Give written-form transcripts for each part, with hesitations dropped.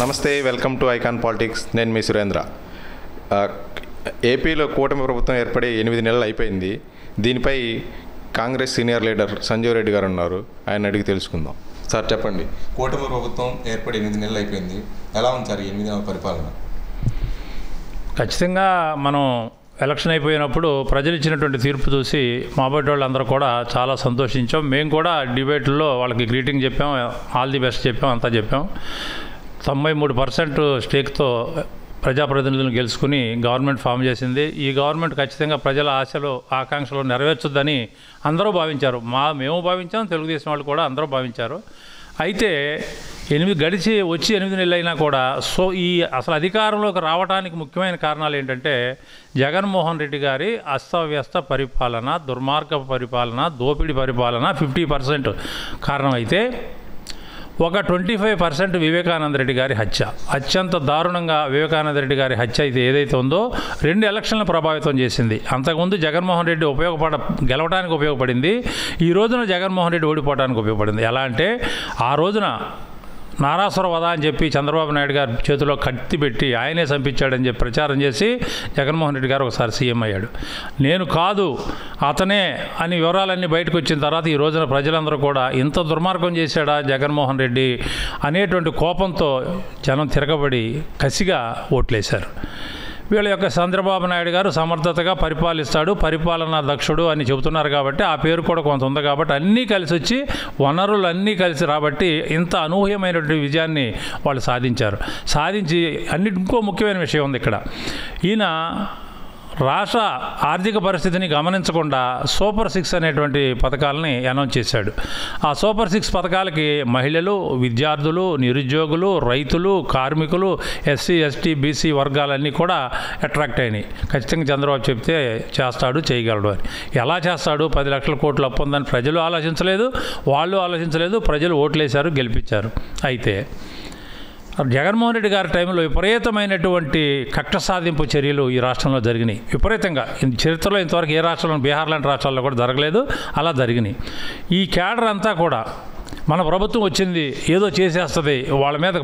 నమస్తే, welcome to icon politics. నేను మీ సురేంద్ర. ఏపీలో కూటమి ప్రభుత్వం ఏర్పడి 8 నెలలు అయిపోయింది. దీనిపై కాంగ్రెస్ సీనియర్ లీడర్ సంజీవ్ రెడ్డి గారు ఉన్నారు, ఆయన అడిగి తెలుసుకుందాం. సార్ చెప్పండి, కూటమి ప్రభుత్వం ఏర్పడి 8 నెలలు అయిపోయింది, ఎలా ఉంది సార్ 8 నెలల పరిపాలన? ఖచ్చితంగా మనం ఎలక్షన్ అయిపోయినప్పుడు ప్రజలు ఇచ్చినటువంటి తీర్పు చూసి మా బయట వాళ్ళందరూ కూడా చాలా సంతోషించాం. మేము కూడా డిబేట్లో వాళ్ళకి గ్రీటింగ్ చెప్పాం, ఆల్ ది బెస్ట్ చెప్పాం, అంతా చెప్పాం. 93% స్టేక్తో ప్రజాప్రతినిధులను గెలుచుకుని గవర్నమెంట్ ఫామ్ చేసింది. ఈ గవర్నమెంట్ ఖచ్చితంగా ప్రజల ఆశలు ఆకాంక్షలు నెరవేర్చుద్దని అందరూ భావించారు. మేము భావించాం, తెలుగుదేశం వాళ్ళు కూడా అందరూ భావించారు. అయితే 8 నెలలు అయినా కూడా ఈ అసలు అధికారంలోకి రావడానికి ముఖ్యమైన కారణాలు ఏంటంటే జగన్మోహన్ రెడ్డి గారి అస్తవ్యస్త పరిపాలన, దుర్మార్గ పరిపాలన, దోపిడీ పరిపాలన 50% కారణమైతే ఒక 25% వివేకానంద రెడ్డి గారి హత్య. అత్యంత దారుణంగా వివేకానంద రెడ్డి గారి హత్య అయితే ఏదైతే ఉందో 2 ఎలక్షన్లను ప్రభావితం చేసింది. అంతకుముందు జగన్మోహన్ రెడ్డి గెలవడానికి ఉపయోగపడింది, ఈ రోజున జగన్మోహన్ రెడ్డి ఓడిపోవడానికి ఉపయోగపడింది. ఎలా అంటే ఆ రోజున నారాసుర వధ అని చెప్పి చంద్రబాబు నాయుడు గారు చేతిలో కత్తి పెట్టి ఆయనే చంపించాడని చెప్పి ప్రచారం చేసి జగన్మోహన్ రెడ్డి గారు ఒకసారి సీఎం అయ్యాడు. నేను కాదు అతనే అని వివరాలన్నీ బయటకు వచ్చిన తర్వాత ఈ రోజున ప్రజలందరూ కూడా ఇంత దుర్మార్గం చేశాడా జగన్మోహన్ రెడ్డి అనేటువంటి కోపంతో జనం తిరగబడి కసిగా ఓట్లేశారు. వీళ్ళ యొక్క చంద్రబాబు నాయుడు గారు సమర్థతగా పరిపాలిస్తాడు, పరిపాలనా దక్షుడు అని చెబుతున్నారు కాబట్టి ఆ పేరు కూడా కొంత ఉంది కాబట్టి అన్నీ కలిసి వచ్చి వనరులు అన్నీ కలిసి రాబట్టి ఇంత అనూహ్యమైనటువంటి విజయాన్ని వాళ్ళు సాధించి ఇంకో ముఖ్యమైన విషయం ఉంది ఇక్కడ. ఈయన రాష్ట్ర ఆర్థిక పరిస్థితిని గమనించకుండా సూపర్ 6 అనేటువంటి పథకాలని అనౌన్స్ చేశాడు. ఆ సూపర్ 6 పథకాలకి మహిళలు, విద్యార్థులు, నిరుద్యోగులు, రైతులు, కార్మికులు, ఎస్సీ, ఎస్టీ, బీసీ వర్గాలన్నీ కూడా అట్రాక్ట్ అయినాయి. ఖచ్చితంగా చంద్రబాబు చెప్తే చేస్తాడు, చేయగలడు అని. ఎలా చేస్తాడు? 10 లక్షల కోట్లు అప్పు ఉందని ప్రజలు ఆలోచించలేదు, వాళ్ళు ఆలోచించలేదు, ప్రజలు ఓట్లేశారు, గెలిపించారు. అయితే జగన్మోహన్ రెడ్డి గారి టైంలో విపరీతమైనటువంటి కక్ష సాధింపు చర్యలు ఈ రాష్ట్రంలో జరిగినాయి. విపరీతంగా చరిత్రలో ఇంతవరకు ఏ రాష్ట్రంలో, బీహార్ లాంటి రాష్ట్రాల్లో కూడా జరగలేదు, అలా జరిగినాయి. ఈ క్యాడర్ అంతా కూడా మన ప్రభుత్వం వచ్చింది ఏదో చేసేస్తుంది, వాళ్ళ మీద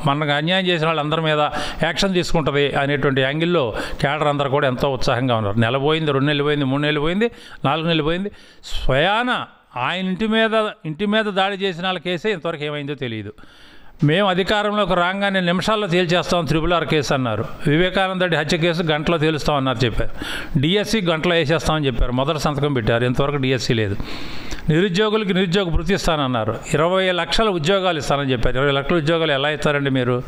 మనకు అన్యాయం చేసిన వాళ్ళందరి మీద యాక్షన్ తీసుకుంటుంది అనేటువంటి యాంగిల్లో క్యాడర్ అందరూ కూడా ఎంతో ఉత్సాహంగా ఉన్నారు. నెల పోయింది, 2 నెలలు పోయింది, 3 నెలలు పోయింది, 4 నెలలు పోయింది. స్వయాన ఆయన ఇంటి మీద దాడి చేసిన వాళ్ళ కేసే ఇంతవరకు ఏమైందో తెలియదు. మేము అధికారంలోకి రాగానే నిమిషాల్లో తేల్చేస్తాం, 3R కేసు అన్నారు. వివేకానంద రెడ్డి హత్య కేసు గంటలో తేలుస్తామన్నారు, చెప్పారు. డిఎస్సి గంటలో వేసేస్తామని చెప్పారు, మొదటి సంతకం పెట్టారు, ఇంతవరకు డిఎస్సి లేదు. నిరుద్యోగులకి నిరుద్యోగ వృత్తి ఇస్తానన్నారు, 20 లక్షల ఉద్యోగాలు ఇస్తానని చెప్పారు. 20 లక్షల ఉద్యోగాలు ఎలా ఇస్తారండి మీరు?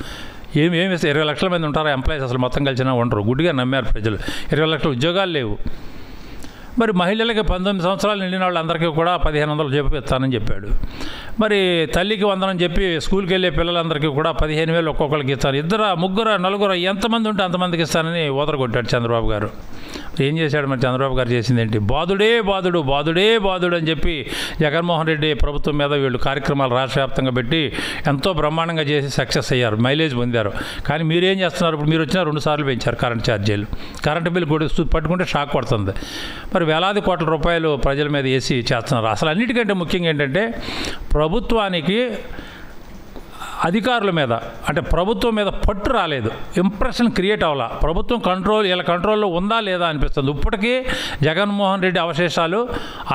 ఏమి 20 లక్షల మంది ఉంటారా ఎంప్లాయీస్? అసలు మొత్తం కలిసినా ఉండరు, గుడ్డిగా నమ్మారు ప్రజలు. 20 లక్షల ఉద్యోగాలు లేవు. మరి మహిళలకి 19 సంవత్సరాలు నిండిన వాళ్ళందరికీ కూడా 1500 చెప్పి ఇస్తానని చెప్పాడు. మరి తల్లికి వందనం చెప్పి స్కూల్కి వెళ్ళే పిల్లలందరికీ కూడా 15,000 ఒక్కొక్కరికి ఇస్తాను, 2, 3, 4 ఎంతమంది ఉంటే అంతమందికి ఇస్తానని ఓదరగొట్టాడు చంద్రబాబు గారు. ఏం చేశాడు మరి చంద్రబాబు గారు? చేసింది ఏంటి? బాధుడే బాధుడు అని చెప్పి జగన్మోహన్ రెడ్డి ప్రభుత్వం మీద వీళ్ళు కార్యక్రమాలు రాష్ట్ర వ్యాప్తంగా పెట్టి ఎంతో బ్రహ్మాండంగా చేసి సక్సెస్ అయ్యారు, మైలేజ్ పొందారు. కానీ మీరేం చేస్తున్నారు? ఇప్పుడు మీరు వచ్చిన 2 సార్లు పెంచారు కరెంట్ ఛార్జీలు. కరెంటు బిల్లు కూడా పట్టుకుంటే షాక్ కొడుతుంది. మరి వేలాది కోట్ల రూపాయలు ప్రజల మీద వేసి చేస్తున్నారు. అసలు అన్నిటికంటే ముఖ్యంగా ఏంటంటే ప్రభుత్వానికి అధికారుల మీద, అంటే ప్రభుత్వం మీద పట్టు రాలేదు, ఇంప్రెషన్ క్రియేట్ అవ్వాలా. ప్రభుత్వం వీళ్ళ కంట్రోల్లో ఉందా లేదా అనిపిస్తుంది. ఇప్పటికీ జగన్మోహన్ రెడ్డి అవశేషాలు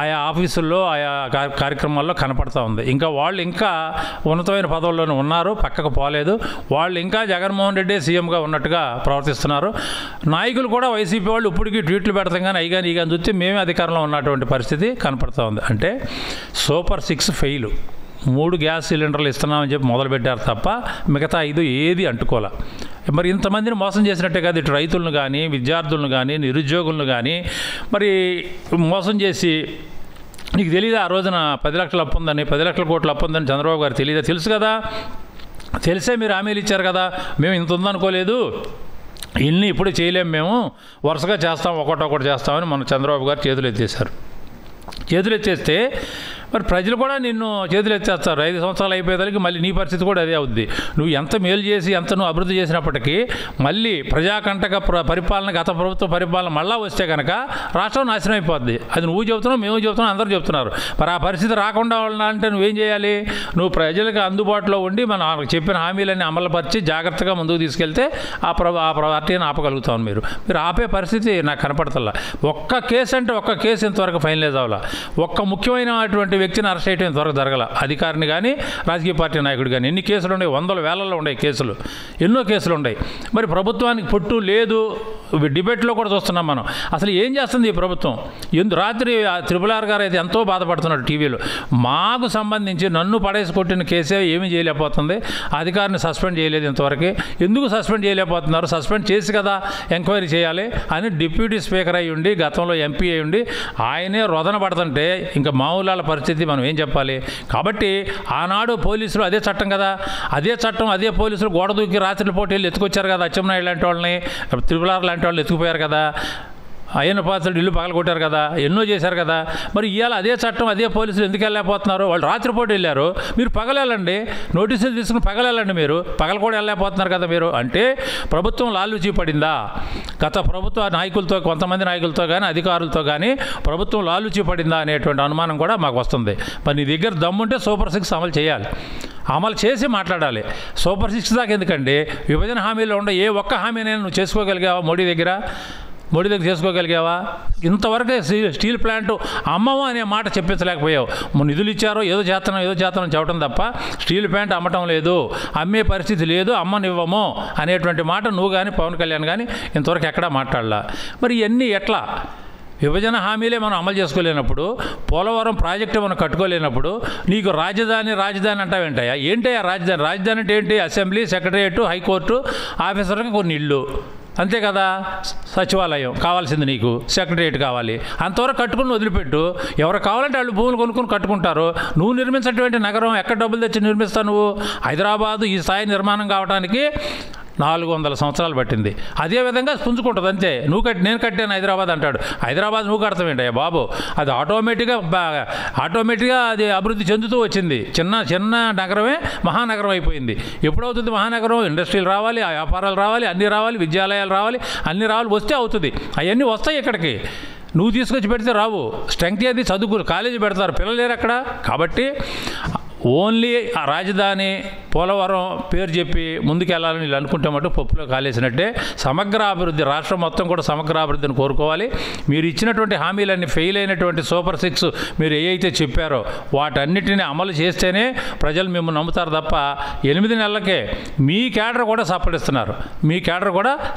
ఆయా ఆఫీసుల్లో, ఆయా కార్యక్రమాల్లో కనపడతా ఉంది. వాళ్ళు ఇంకా ఉన్నతమైన పదవుల్లోనే ఉన్నారు, పక్కకు పోలేదు. వాళ్ళు ఇంకా జగన్మోహన్ రెడ్డి సీఎంగా ఉన్నట్టుగా ప్రవర్తిస్తున్నారు. నాయకులు కూడా వైసీపీ వాళ్ళు ఇప్పటికీ ట్వీట్లు పెడతాం కానీ ఈ కానీ చూస్తే మేమే అధికారంలో ఉన్నటువంటి పరిస్థితి కనపడుతూ ఉంది. అంటే సూపర్ 6 ఫెయిల్. 3 గ్యాస్ సిలిండర్లు ఇస్తున్నామని చెప్పి మొదలుపెట్టారు తప్ప మిగతా 5 ఏది అంటుకోలే. మరి ఇంతమందిని మోసం చేసినట్టే కాదు, ఇటు రైతులను కానీ, విద్యార్థులను కానీ, నిరుద్యోగులను కానీ మరి మోసం చేసి, నీకు తెలియదా ఆ రోజున 10 లక్షల అప్పు ఉందని, 10 లక్షల కోట్ల అప్పు ఉందని చంద్రబాబు గారు తెలియదా? తెలుసు కదా, తెలిసే మీరు హామీలు ఇచ్చారు కదా, మేము ఇంత ఉందనుకోలేదు, ఇన్ని ఇప్పుడు చేయలేము, మేము వరుసగా చేస్తాం, ఒకటి చేస్తామని మన చంద్రబాబు గారు చేతులు ఎత్తేసారు. చేతులు ఎత్తేస్తే మరి ప్రజలు కూడా నిన్ను చేతులు ఎత్తేస్తారు. 5 సంవత్సరాలు అయిపోయేదానికి మళ్ళీ నీ పరిస్థితి కూడా అదే అవుద్ది. నువ్వు ఎంత మేలు చేసి ఎంత నువ్వు అభివృద్ధి చేసినప్పటికీ మళ్ళీ ప్రజాకంటక పరిపాలన, గత ప్రభుత్వ పరిపాలన మళ్ళా వస్తే కనుక రాష్ట్రం నాశనం అయిపోద్ది. అది నువ్వు చెబుతున్నావు, మేము చెబుతున్నాం, అందరూ చెప్తున్నారు. మరి ఆ పరిస్థితి రాకుండా ఉండాలంటే నువ్వేం చేయాలి? నువ్వు ప్రజలకు అందుబాటులో ఉండి మనం చెప్పిన హామీలన్నీ అమలుపరిచి జాగ్రత్తగా ముందుకు తీసుకెళ్తే ఆ పార్టీని ఆపగలుగుతాను. మీరు ఆపే పరిస్థితి నాకు కనపడతల్లా. ఒక్క కేసు అంటే ఒక్క కేసు ఇంతవరకు ఫైనలైజ్ అవ్వాల. ఒక్క ముఖ్యమైనటువంటి వ్యక్తిని అరెస్ట్ చేయడం ఇంతవరకు జరగల. అధికారిని కానీ రాజకీయ పార్టీ నాయకుడు కానీ. ఎన్ని కేసులు ఉన్నాయి? 100 వేలల్లో ఉన్నాయి కేసులు, ఎన్నో కేసులు ఉన్నాయి. మరి ప్రభుత్వానికి పొట్టు లేదు. డిబేట్లో కూడా చూస్తున్నాం మనం. అసలు ఏం చేస్తుంది ఈ ప్రభుత్వం? రాత్రి త్రిపుల్-ఆర్ గారు అయితే ఎంతో బాధపడుతున్నాడు టీవీలో. మాకు సంబంధించి నన్ను పడేసి కొట్టిన కేసే ఏమీ చేయలేకపోతుంది. అధికారిని సస్పెండ్ చేయలేదు ఇంతవరకు. ఎందుకు సస్పెండ్ చేయలేకపోతున్నారు? సస్పెండ్ చేసి కదా ఎంక్వైరీ చేయాలి అని డిప్యూటీ స్పీకర్ అయ్యి ఉండి, గతంలో ఎంపీ అయ్యి ఉండి ఆయనే రొదన పడుతుంటే ఇంకా మామూలాల పరిస్థితి మనం ఏం చెప్పాలి? కాబట్టి ఆనాడు పోలీసులు అదే చట్టం కదా, అదే చట్టం అదే పోలీసులు గోడ దూకి రాత్రి పూట వెళ్ళి ఎత్తుకొచ్చారు కదా. అచ్చెన్నాయుడు లాంటి వాళ్ళని, త్రిపుల్-ఆర్ లాంటి వాళ్ళు ఎత్తుకుపోయారు కదా. అయ్యన్న పాత్రుడు ఇల్లు పగలగొట్టారు కదా, ఎన్నో చేశారు కదా. మరి ఇవాళ అదే చట్టం అదే పోలీసులు ఎందుకు వెళ్ళలేకపోతున్నారు? వాళ్ళు రాత్రిపూట వెళ్ళారు, మీరు పగలెళ్ళండి. నోటీసులు తీసుకుని పగలెళ్ళండి. మీరు పగల కూడా వెళ్ళలేకపోతున్నారు కదా. మీరు అంటే ప్రభుత్వం లాలూచీ పడిందా? గత ప్రభుత్వ నాయకులతో, కొంతమంది నాయకులతో కానీ అధికారులతో కానీ ప్రభుత్వం లాలూచీ పడిందా అనేటువంటి అనుమానం కూడా మాకు వస్తుంది. మరి నీ దగ్గర దమ్ముంటే సూపర్ 6 అమలు చేయాలి, అమలు చేసి మాట్లాడాలి. సూపర్ 6 దాకా ఎందుకండి? విభజన హామీలో ఉండే ఏ ఒక్క హామీనైనా నువ్వు చేసుకోగలిగావా? మోడీ దగ్గర చేసుకోగలిగావా? ఇంతవరకు స్టీల్ ప్లాంట్ అమ్మము అనే మాట చెప్పించలేకపోయావు. నిధులు ఇచ్చారో ఏదో చేస్తున్నాం చెప్పడం తప్ప స్టీల్ ప్లాంట్ అమ్మటం లేదు, అమ్మే పరిస్థితి లేదు, అమ్మనివ్వము అనేటువంటి మాట నువ్వు కానీ పవన్ కళ్యాణ్ కానీ ఇంతవరకు ఎక్కడా మాట్లాడలా. మరి ఇవన్నీ ఎట్లా? విభజన హామీలే మనం అమలు చేసుకోలేనప్పుడు, పోలవరం ప్రాజెక్టు మనం కట్టుకోలేనప్పుడు నీకు రాజధాని అంటావేంటయ్యా? ఏంటయ్యా రాజధాని అంటే ఏంటి? అసెంబ్లీ, సెక్రటరియట్, హైకోర్టు ఆఫీసర్లకు కొన్ని ఇళ్ళు, అంతే కదా. సచివాలయం కావాల్సింది నీకు, సెక్రటరియట్ కావాలి. అంతవరకు కట్టుకుని వదిలిపెట్టు. ఎవరు కావాలంటే వాళ్ళు భూములు కొనుక్కొని కట్టుకుంటారు. నువ్వు నిర్మించినటువంటి నగరం ఎక్కడ డబ్బులు తెచ్చి నిర్మిస్తావు? నువ్వు హైదరాబాదు ఈ స్థాయి నిర్మాణం కావడానికి 400 సంవత్సరాలు పట్టింది. అదేవిధంగా పుంజుకుంటుంది అంతే. నేను కట్టాను హైదరాబాద్ అంటాడు. హైదరాబాద్ నువ్వు కడతావేంటయ్యా బాబు? అది ఆటోమేటిక్గా అది అభివృద్ధి చెందుతూ వచ్చింది. చిన్న నగరమే మహానగరం అయిపోయింది. ఎప్పుడవుతుంది మహానగరం? ఇండస్ట్రీలు రావాలి, వ్యాపారాలు రావాలి, అన్నీ రావాలి, విద్యాలయాలు రావాలి, అన్నీ రావాలి, వస్తే అవుతుంది. అవన్నీ వస్తాయి ఇక్కడికి. నువ్వు తీసుకొచ్చి పెడితే రావు. స్ట్రెంగ్త్ అది చదువుకుని కాలేజీ పెడతారు, పిల్లలు లేరు అక్కడ. కాబట్టి ఓన్లీ ఆ రాజధాని పోలవరం పేరు చెప్పి ముందుకెళ్ళాలని వీళ్ళు అనుకుంటే మటు పప్పులో కాలేసినట్టే. సమగ్ర అభివృద్ధి, రాష్ట్రం మొత్తం కూడా సమగ్ర అభివృద్ధిని కోరుకోవాలి. మీరు ఇచ్చినటువంటి హామీలన్నీ ఫెయిల్ అయినటువంటి సూపర్ 6 మీరు ఏవైతే చెప్పారో వాటన్నిటిని అమలు చేస్తేనే ప్రజలు మిమ్మల్ని నమ్ముతారు తప్ప 8 నెలలకే మీ క్యాడర్ కూడా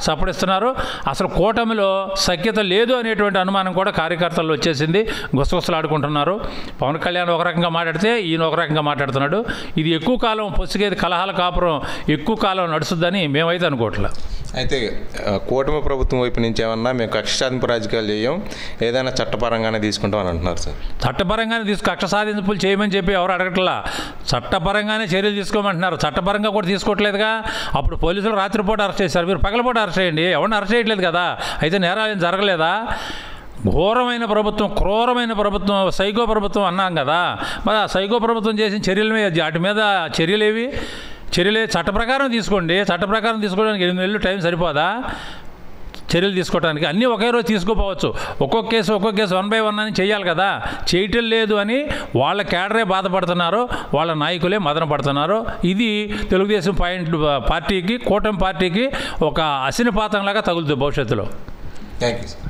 సప్పడిస్తున్నారు. అసలు కూటమిలో సఖ్యత లేదు అనేటువంటి అనుమానం కూడా కార్యకర్తల్లో వచ్చేసింది. గుసగుసలాడుకుంటున్నారు. పవన్ కళ్యాణ్ ఒక రకంగా మాట్లాడితే ఈయన ఒక రకంగా మాట్లాడుతున్నాడు. ఇది ఎక్కువ కాలం పొసిగేది కలహాల కాపురం ఎక్కువ కాలం నడుస్తుందని మేమైతే అనుకోవట్లేదు. అయితే కూటమి ప్రభుత్వం వైపు నుంచి ఏమన్నా మేము కక్ష సాధింపు రాజకీయాలు చేయం, ఏదైనా చట్టపరంగానే తీసుకుంటాం అని అంటున్నారు సార్. చట్టపరంగానే కక్ష సాధింపులు చేయమని చెప్పి ఎవరు అడగట్లా. చట్టపరంగానే చర్యలు తీసుకోమంటున్నారు. చట్టపరంగా కూడా తీసుకోవట్లేదుగా. అప్పుడు పోలీసులు రాత్రిపూట అరెస్ట్ చేశారు, మీరు పగలపూట అరెస్ట్ చేయండి. ఎవరిని అరెస్ట్ చేయట్లేదు కదా. అయితే నేరాలు ఏం జరగలేదా? ఘోరమైన ప్రభుత్వం, క్రూరమైన ప్రభుత్వం, సైకో ప్రభుత్వం అన్నాం కదా. మరి ఆ సైకో ప్రభుత్వం చేసిన చర్యల మీద వాటి మీద చర్యలేవి? చట్ట ప్రకారం తీసుకోండి. చట్ట ప్రకారం తీసుకోవడానికి 8 నెలలు టైం సరిపోదా చర్యలు తీసుకోవడానికి? అన్నీ ఒకే రోజు తీసుకోపోవచ్చు. ఒక్కొక్క కేసు 1 by 1 అని చేయాలి కదా. చేయటం లేదు అని వాళ్ళ క్యాడరే బాధపడుతున్నారు, వాళ్ళ నాయకులే మదన పడుతున్నారు. ఇది తెలుగుదేశం పార్టీకి, కూటమి పార్టీకి ఒక అసినిపాతంలాగా తగులుతుంది భవిష్యత్తులో. Thank you sir.